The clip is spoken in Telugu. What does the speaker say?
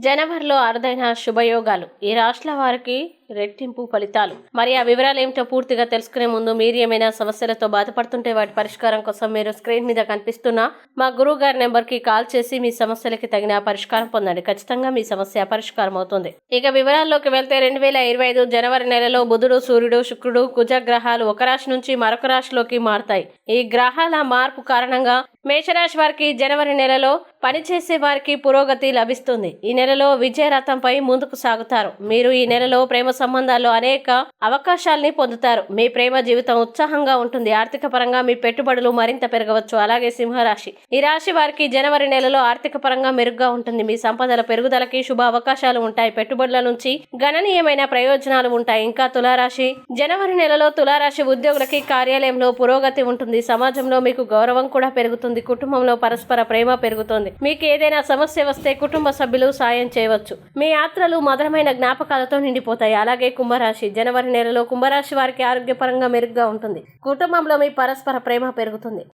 జనవరిలో అరుదైన శుభయోగాలు ఈ రాశుల వారికి రెట్టింపు ఫలితాలు. మరి ఆ వివరాలు ఏమిటో పూర్తిగా తెలుసుకునే ముందు మీరు ఏమైనా సమస్యలతో బాధపడుతుంటే వాటి పరిష్కారం కోసం మీరు స్క్రీన్ మీద కనిపిస్తున్న మా గురువు గారి నెంబర్కి కాల్ చేసి మీ సమస్యలకి తగిన పరిష్కారం పొందండి. ఖచ్చితంగా మీ సమస్య పరిష్కారం అవుతుంది. ఇక వివరాల్లోకి వెళ్తే 2025 జనవరి నెలలో బుధుడు, సూర్యుడు, శుక్రుడు, కుజ గ్రహాలు ఒక రాశి నుంచి మరొక రాశిలోకి మారుతాయి. ఈ గ్రహాల మార్పు కారణంగా మేషరాశి వారికి జనవరి నెలలో పనిచేసే వారికి పురోగతి లభిస్తుంది. ఈ నెలలో విజయరథంపై ముందుకు సాగుతారు. మీరు ఈ నెలలో ప్రేమ సంబంధాల్లో అనేక అవకాశాలని పొందుతారు. మీ ప్రేమ జీవితం ఉత్సాహంగా ఉంటుంది. ఆర్థిక పరంగా మీ పెట్టుబడులు మరింత పెరగవచ్చు. అలాగే సింహరాశి ఈ రాశి వారికి జనవరి నెలలో ఆర్థిక పరంగా మెరుగ్గా ఉంటుంది. మీ సంపదల పెరుగుదలకి శుభ అవకాశాలు ఉంటాయి. పెట్టుబడుల నుంచి గణనీయమైన ప్రయోజనాలు ఉంటాయి. ఇంకా తులారాశి జనవరి నెలలో తులారాశి ఉద్యోగులకి కార్యాలయంలో పురోగతి ఉంటుంది. సమాజంలో మీకు గౌరవం కూడా పెరుగుతుంది. కుటుంబంలో పరస్పర ప్రేమ పెరుగుతుంది. మీకు ఏదైనా సమస్య వస్తే కుటుంబ సభ్యులు సాయం చేయవచ్చు. మీ యాత్రలు మధురమైన జ్ఞాపకాలతో నిండిపోతాయి. అలాగే కుంభరాశి జనవరి నెలలో కుంభరాశి వారికి ఆరోగ్యపరంగా మెరుగ్గా ఉంటుంది. కుటుంబంలో మీ పరస్పర ప్రేమ పెరుగుతుంది.